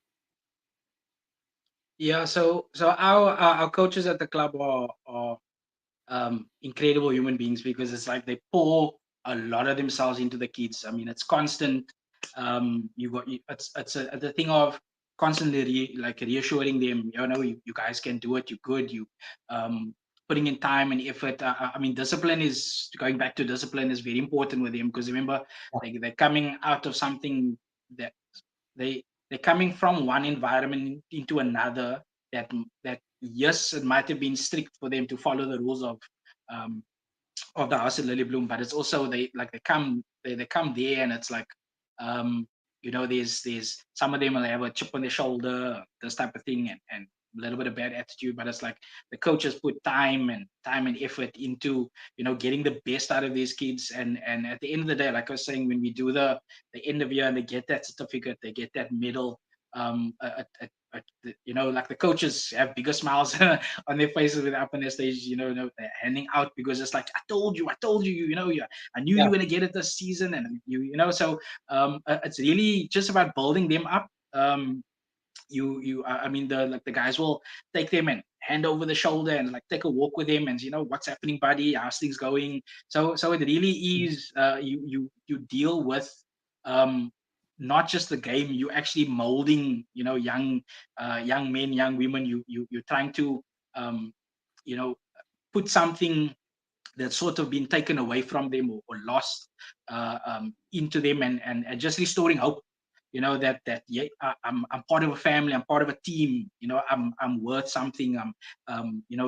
Yeah, so our coaches at the club are incredible human beings, because it's like they pour a lot of themselves into the kids. I mean, it's constant. It's the thing of constantly reassuring them. You guys can do it. You're good. You putting in time and effort. I mean, discipline is going back to discipline is very important with them, because remember, they're coming out of something that they're coming from one environment into another, that yes, it might have been strict for them to follow the rules um, of the house at Lilybloom, but it's also they come there, and it's like, um, there's some of them will have a chip on their shoulder, this type of thing, and a little bit of bad attitude, but it's like the coaches put time and effort into getting the best out of these kids, and at the end of the day, like I was saying, when we do the end of year and they get that certificate, they get that medal, like the coaches have bigger smiles on their faces with up on their stage, they're handing out, because it's like, I told you, I knew you were gonna get it this season, and so it's really just about building them up. I mean, the guys will take them and hand over the shoulder and like take a walk with them, and what's happening, buddy, how's things going. So it really is, you deal with um not just the game, you actually molding young men, young women. You're trying to um you know put something that's sort of been taken away from them, or lost into them, and just restoring hope. That yeah, I'm part of a family. I'm part of a team. I'm worth something.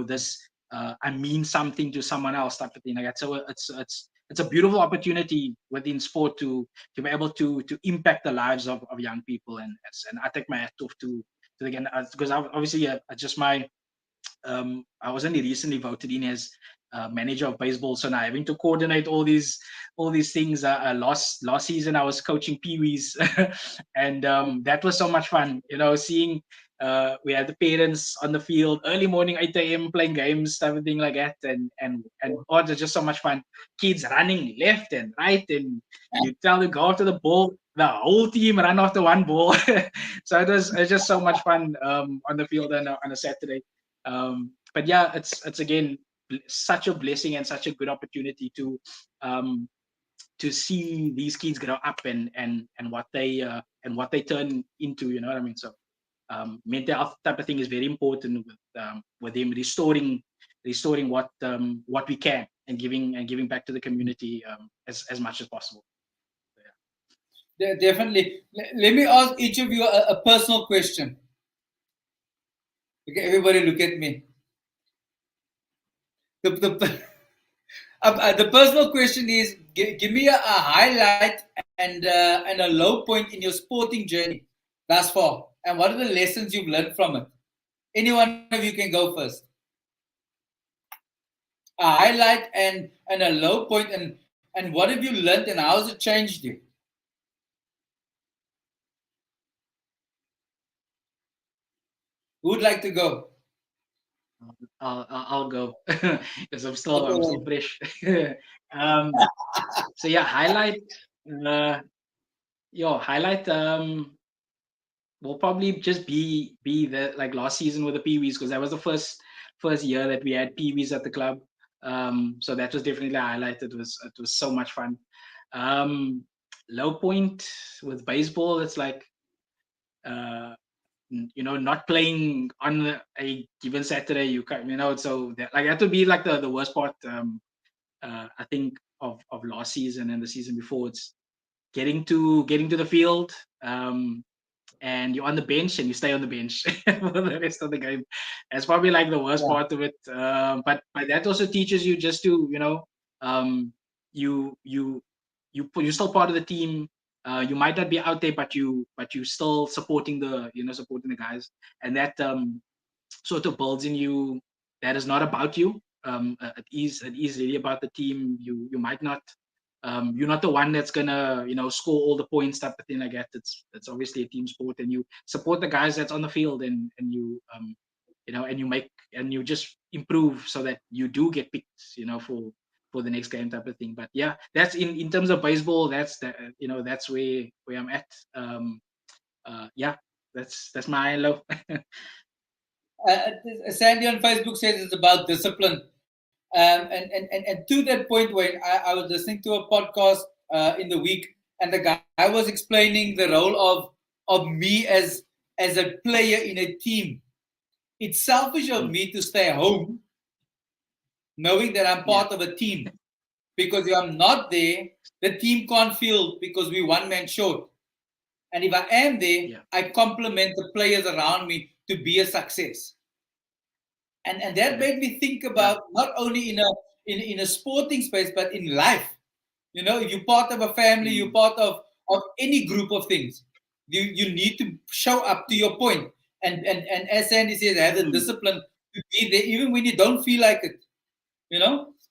This I mean something to someone else, type of thing like that. So it's a beautiful opportunity within sport to be able to impact the lives of young people, and I take my hat off to again, because obviously, just my I was only recently voted in as manager of baseball, so now having to coordinate all these things. Last season I was coaching peewees, and that was so much fun. Seeing we had the parents on the field early morning, 8 a.m. playing games, everything like that, and oh, it was just so much fun. Kids running left and right, and you tell them go after the ball. The whole team run after one ball. So it was just so much fun on the field on a Saturday. But yeah, it's again such a blessing and such a good opportunity um, to see these kids grow up, and what they turn into. You know what I mean? So mental health type of thing is very important with them restoring what we can, and giving back to the community as much as possible. Definitely. Let me ask each of you a personal question. Okay, everybody look at me. The, the personal question is: give me a highlight and a low point in your sporting journey thus far, and what are the lessons you've learned from it? Any one of you can go first. A highlight and a low point, and what have you learned, and how has it changed you? Who would like to go? I'll go because I'm still Okay. fresh. um, so yeah, uh, highlight will probably just be the like last season with the Pee-wees, because that was the first year that we had Pee-wees at the club. So that was definitely a highlight. It was so much fun. Um, Low point with baseball, it's like uh, not playing on a given Saturday. You can't, so that would be like the worst part. I think of last season and the season before. It's getting to the field, and you're on the bench and you stay on the bench for the rest of the game. That's probably like the worst Yeah. part of it. But that also teaches you just to, um, you you you're still part of the team. You might not be out there, but you still supporting the guys, and that sort of builds in you that is not about you. It is really about the team. You might not. You're not the one that's gonna score all the points, type of thing like that. It's obviously a team sport, and you support the guys that's on the field, and and you just improve so that you do get picked, for the next game, type of thing. But yeah, that's in terms of baseball. That's where I'm at. Yeah, that's my low. Sandy on Facebook says it's about discipline. And to that point, Wayne, I was listening to a podcast in the week, and the guy was explaining the role of me as a player in a team. It's selfish of me to stay home, knowing that I'm part of a team, because if I'm not there, the team can't feel because we're one man short. And if I am there, Yeah. I complement the players around me to be a success. And that made me think about not only in a sporting space but in life. If you're part of a family, you're part of any group of things. You need to show up to your point. And as Sandy says, have the discipline to be there even when you don't feel like it.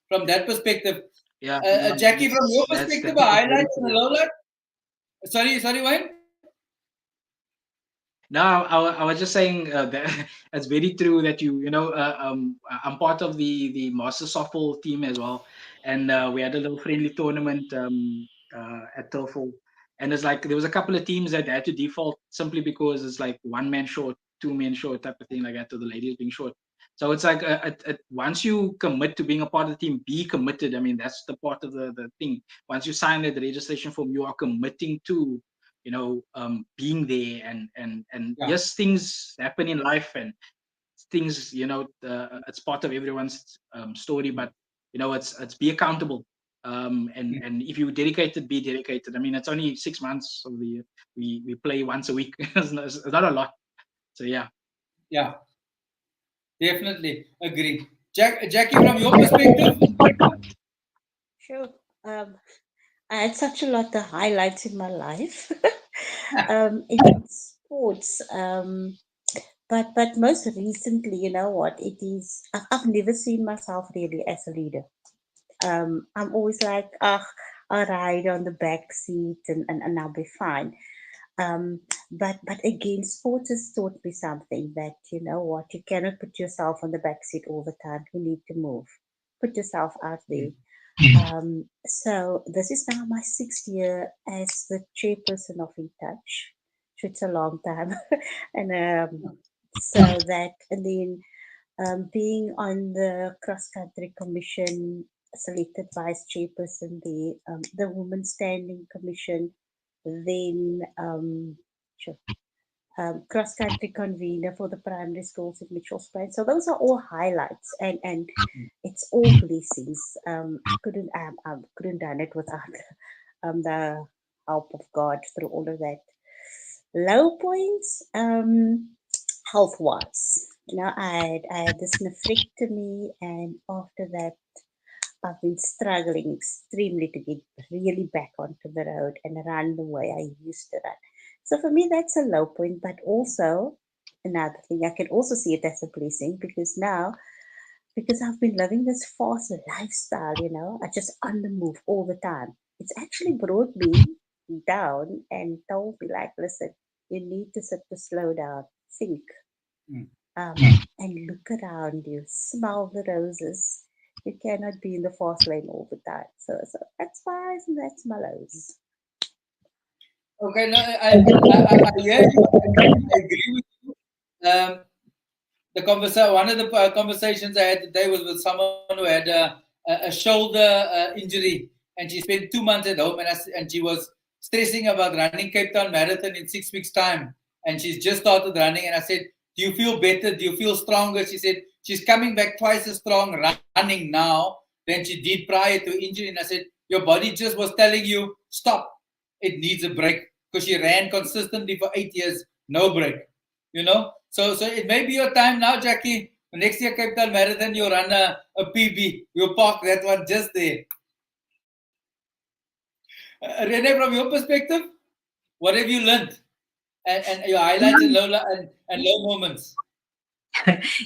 From that perspective. Yeah, Jackie, from your that's perspective, a very highlight and a true. low light. Sorry, Wayne. No, I was just saying that it's very true that I'm part of the master softball team as well, and we had a little friendly tournament at Turfall, and it's like there was a couple of teams that had to default simply because it's like one man short, two men short, type of thing like that, to the ladies being short. So it's like once you commit to being a part of the team, be committed. I mean, that's the part of the thing. Once you sign the registration form, you are committing to being there, and Yeah. yes, things happen in life, and things, it's part of everyone's story, but it's be accountable, and if you dedicated, be dedicated. I mean, it's only 6 months of the year. We play once a week. It's not a lot. So yeah. Yeah, definitely agree. Jackie, from your perspective. Sure. I had such a lot of highlights in my life. In sports, but most recently, you know what? I've never seen myself really as a leader. I'm always like, I'll ride on the back seat and I'll be fine. But again, sports has taught me something that, you know what, you cannot put yourself on the back seat all the time. You need to move. Put yourself out there. So this is now my 6th year as the chairperson of In Touch. So it's a long time. And and then being on the cross country commission, selected vice chairperson, the women standing commission, then sure, cross country convener for the primary schools in Mitchell's Plain. So those are all highlights, and it's all blessings. I couldn't done it without the help of God through all of that. Low points, health wise. I had this nephrectomy, and after that, I've been struggling extremely to get really back onto the road and run the way I used to run. So for me, that's a low point, but also another thing, I can also see it as a blessing because I've been living this fast lifestyle, I just on the move all the time. It's actually brought me down and told me, like, listen, you need to sit to slow down, think, um, and look around you, smell the roses. You cannot be in the fast lane all the time. So that's why that's my lows. Okay, no, I hear you. I agree with you. One of the conversations I had today was with someone who had a shoulder injury, and she spent 2 months at home, and she was stressing about running Cape Town Marathon in 6 weeks' time, and she's just started running. And I said, "Do you feel better? Do you feel stronger?" She said she's coming back twice as strong running now than she did prior to injury. And I said, your body just was telling you, stop. It needs a break because she ran consistently for 8 years, no break. So it may be your time now, Jackie. Next year, Cape Town Marathon, you run a PB. You park that one just there. Rene, from your perspective, what have you learned? And your highlights and low moments.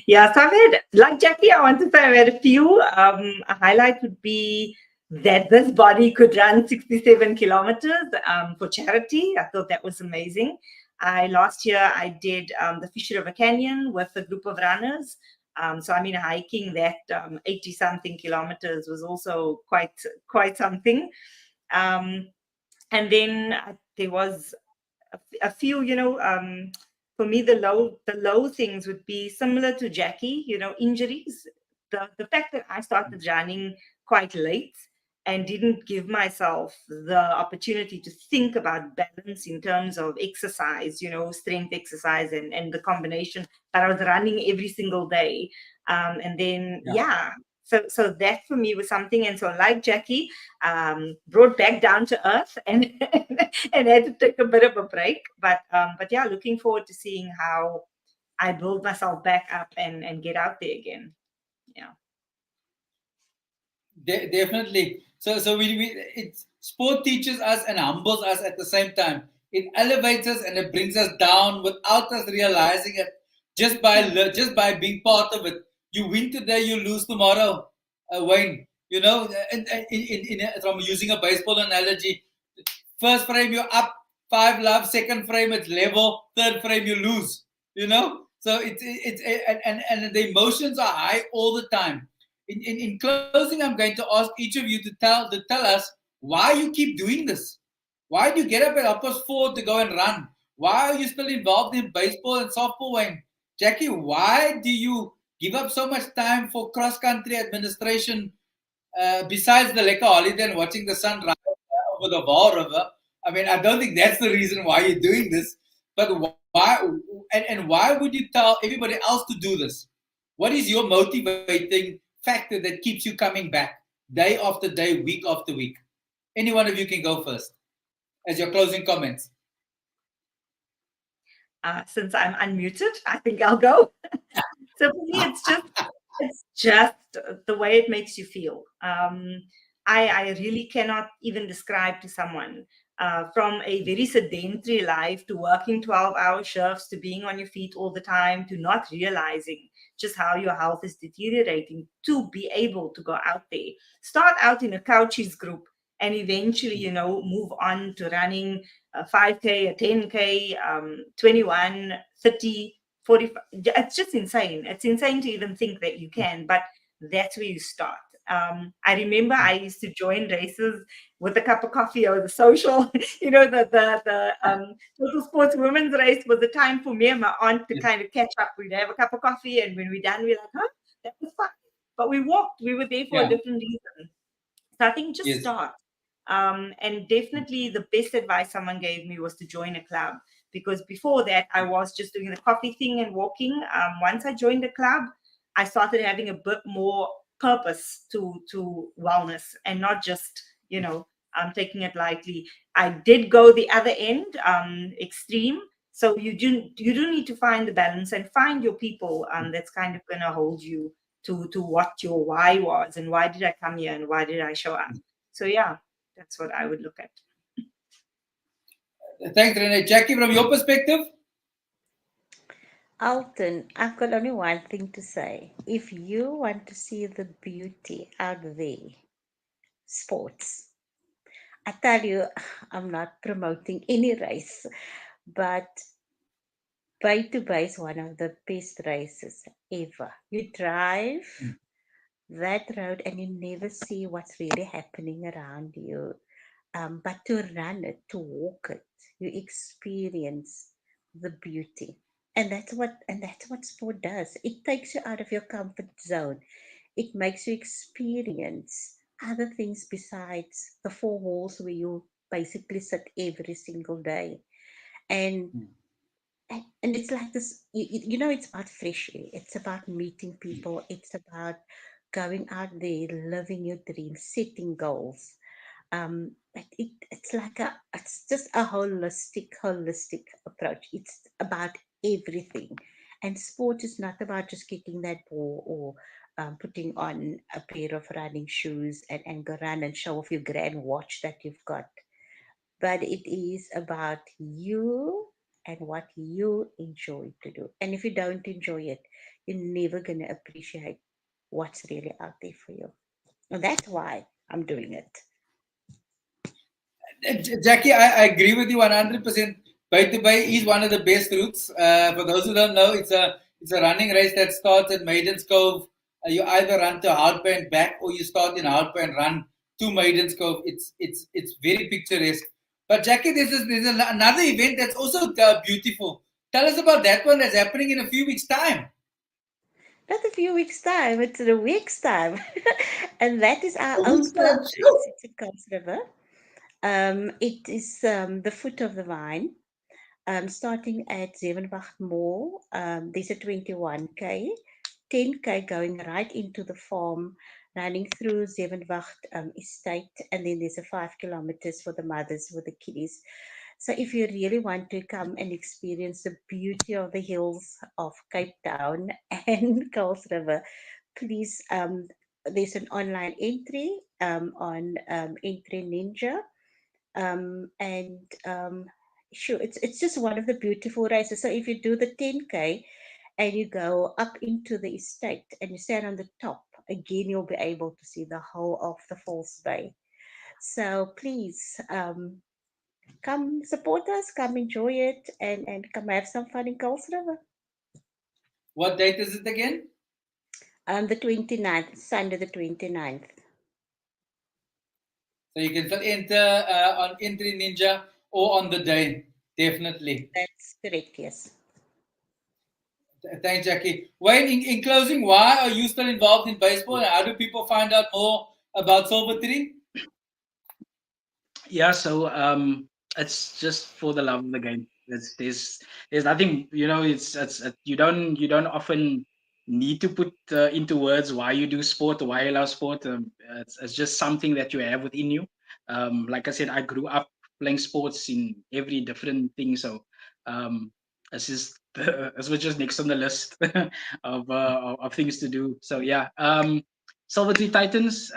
Yeah, so I've had, like Jackie, I want to say I've had a few. A highlight would be that this body could run 67 kilometers for charity. I thought that was amazing. Last year I did the Fish River Canyon with a group of runners. So I mean, hiking that 80 something kilometers was also quite something. And then there was a few, for me the low things would be similar to Jackie, injuries. The fact that I started running quite late and didn't give myself the opportunity to think about balance in terms of exercise, strength exercise and the combination. But I was running every single day. And then so that for me was something. And so like Jackie, brought back down to earth and and had to take a bit of a break. But yeah, looking forward to seeing how I build myself back up and get out there again. Yeah. Definitely. So it's sport teaches us and humbles us at the same time. It elevates us and it brings us down without us realizing it. Just by being part of it. You win today, you lose tomorrow. Wayne, from using a baseball analogy, first frame you're up 5 love, second frame it's level, third frame you lose. So it's and the emotions are high all the time. In closing, I'm going to ask each of you to tell us why you keep doing this. Why do you get up at 4:30 to go and run? Why are you still involved in baseball and softball, Wayne? Jackie, why do you give up so much time for cross country administration besides the Leka holiday and watching the sun rise over the Vaal River? I mean, I don't think that's the reason why you're doing this. But why? And why would you tell everybody else to do this? What is your motivating factor that keeps you coming back day after day, week after week? Any one of you can go first as your closing comments. Since I'm unmuted, I think I'll go. So for me, it's just the way it makes you feel. I really cannot even describe to someone from a very sedentary life to working 12-hour shifts to being on your feet all the time to not realizing just how your health is deteriorating to be able to go out there, start out in a couches group and eventually, move on to running a 5K, a 10K, 21, 30, 45. It's just insane. It's insane to even think that you can, but that's where you start. I remember I used to join races with a cup of coffee or the social, the total sports women's race was the time for me and my aunt to kind of catch up. We'd have a cup of coffee, and when we're done, we're like, huh, that was fun. But we walked, we were there for a different reason. So I think just Yes. start. And definitely the best advice someone gave me was to join a club, because before that I was just doing the coffee thing and walking. Once I joined the club, I started having a bit more purpose to wellness and not just, taking it lightly. I did go the other end, extreme. So you do need to find the balance and find your people that's kind of going to hold you to what your why was and why did I come here and why did I show up. So yeah, that's what I would look at. Thanks, Rene. Jackie, from your perspective? Alton, I've got only one thing to say. If you want to see the beauty out there, sports. I tell you, I'm not promoting any race, but Bay to Bay is one of the best races ever. You drive that road and you never see what's really happening around you. But to run it, to walk it, you experience the beauty. And that's what sport does. It takes you out of your comfort zone. It makes you experience other things besides the four walls where you basically sit every single day. And and it's like this, it's about fresh air. It's about meeting people. It's about going out there, living your dreams, setting goals. But it's just a holistic approach. It's about everything. And sport is not about just kicking that ball or putting on a pair of running shoes and go run and show off your grand watch that you've got. But it is about you and what you enjoy to do. And if you don't enjoy it, you're never going to appreciate what's really out there for you. And that's why I'm doing it. Jackie, I agree with you 100%. Bay to Bay is one of the best routes. For those who don't know, it's a running race that starts at Maidens Cove. You either run to Houtbay and back, or you start in Houtbay and run to Maidens Cove. It's very picturesque. But Jackie, there's another event that's also beautiful. Tell us about that one that's happening in a few weeks' time. Not a few weeks' time, it's in a week's time. And that is our A own week's club time. race. It's in Kuils River. It is the foot of the vine. Starting at Zevenwacht Mall, there's a 21K, 10K going right into the farm, running through Zevenwacht estate, and then there's a 5 kilometers for the mothers with the kiddies. So if you really want to come and experience the beauty of the hills of Cape Town and Kuils River, please, there's an online entry on Entry Ninja. And sure, it's just one of the beautiful races. So if you do the 10K and you go up into the estate and you stand on the top, again you'll be able to see the whole of the False Bay. So please come support us, come enjoy it, and come have some fun in Kuils River. What date is it again? The 29th, Sunday the 29th. So you can still enter on Entry Ninja or on the day, definitely. That's correct, yes. Thanks, Jackie. Wayne, in closing, why are you still involved in baseball, and how do people find out more about Silver Tree? Yeah, so it's just for the love of the game. There's nothing, it's you don't often need to put into words why you do sport or why you love sport. It's just something that you have within you. Like I said, I grew up playing sports in every different thing, so it's just this was just next on the list of things to do. So yeah, Silver Tree Titans.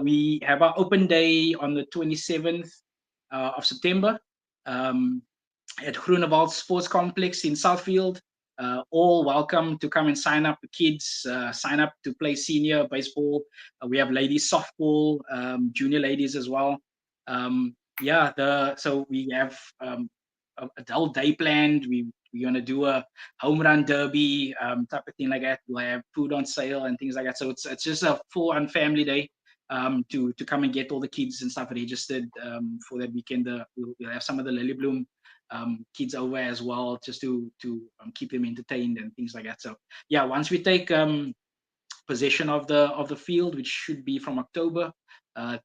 We have our open day on the 27th of September at Groenewald Sports Complex in Southfield. All welcome to come and sign up. Kids sign up to play senior baseball. We have ladies softball, junior ladies as well. So we have a adult day planned. We're gonna do a home run derby type of thing like that. We'll have food on sale and things like that. So it's just a full-on family day to come and get all the kids and stuff registered for that weekend. We'll have some of the Lily Bloom kids over as well, just to keep them entertained and things like that. So yeah, once we take possession of the field, which should be from October,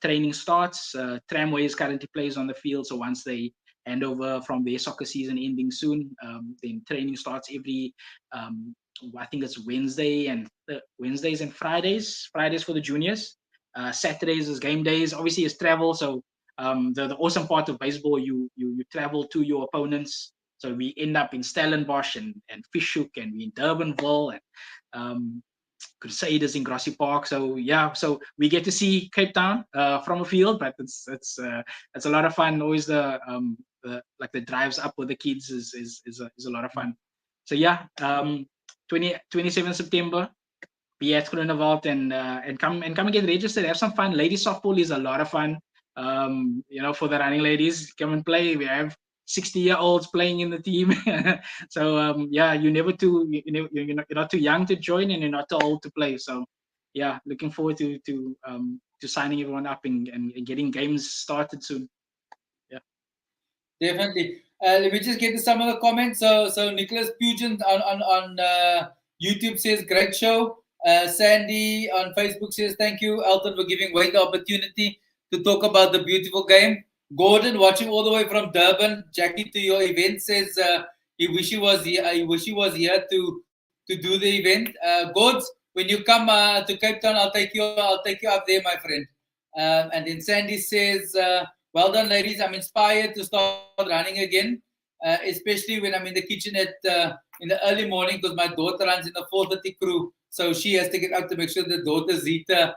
training starts. Tramways currently plays on the field, so once they hand over from their soccer season ending soon, then training starts every I think it's Wednesdays and Fridays for the juniors. Saturdays is game days. Obviously, it's travel. So the awesome part of baseball, you travel to your opponents. So we end up in Stellenbosch and Fischhoek, and we in Durbanville and Crusaders in Grassy Park. So yeah, so we get to see Cape Town from a field, but it's a lot of fun. Always the drives up with the kids is a lot of fun. So yeah, 27 September, be at Groenewald and come and get registered. Have some fun. Ladies softball is a lot of fun. For the running ladies, come and play. We have 60-year-olds playing in the team. So you're not too young to join, and you're not too old to play. So yeah, looking forward to signing everyone up and getting games started soon. Yeah, Definitely. Let me just get to some of the comments. So Nicholas Pugent on YouTube says great show. Sandy on Facebook says thank you, Elton, for giving Wayne the opportunity to talk about the beautiful game. Gordon, watching all the way from Durban. Jackie, to your event, says he wish he was here. He wish he was here to do the event. Gords, when you come to Cape Town, I'll take you up there, my friend. And then Sandy says, well done, ladies. I'm inspired to start running again, especially when I'm in the kitchen in the early morning, because my daughter runs in the 4:30 crew. So she has to get up to make sure the daughter Zita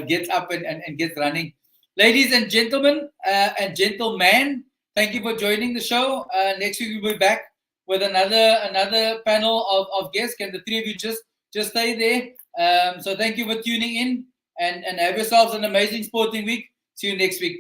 gets up and gets running. Ladies and gentlemen and gentlemen, thank you for joining the show. Next week we'll be back with another panel of guests. Can the three of you just stay there? So thank you for tuning in and have yourselves an amazing sporting week. See you next week.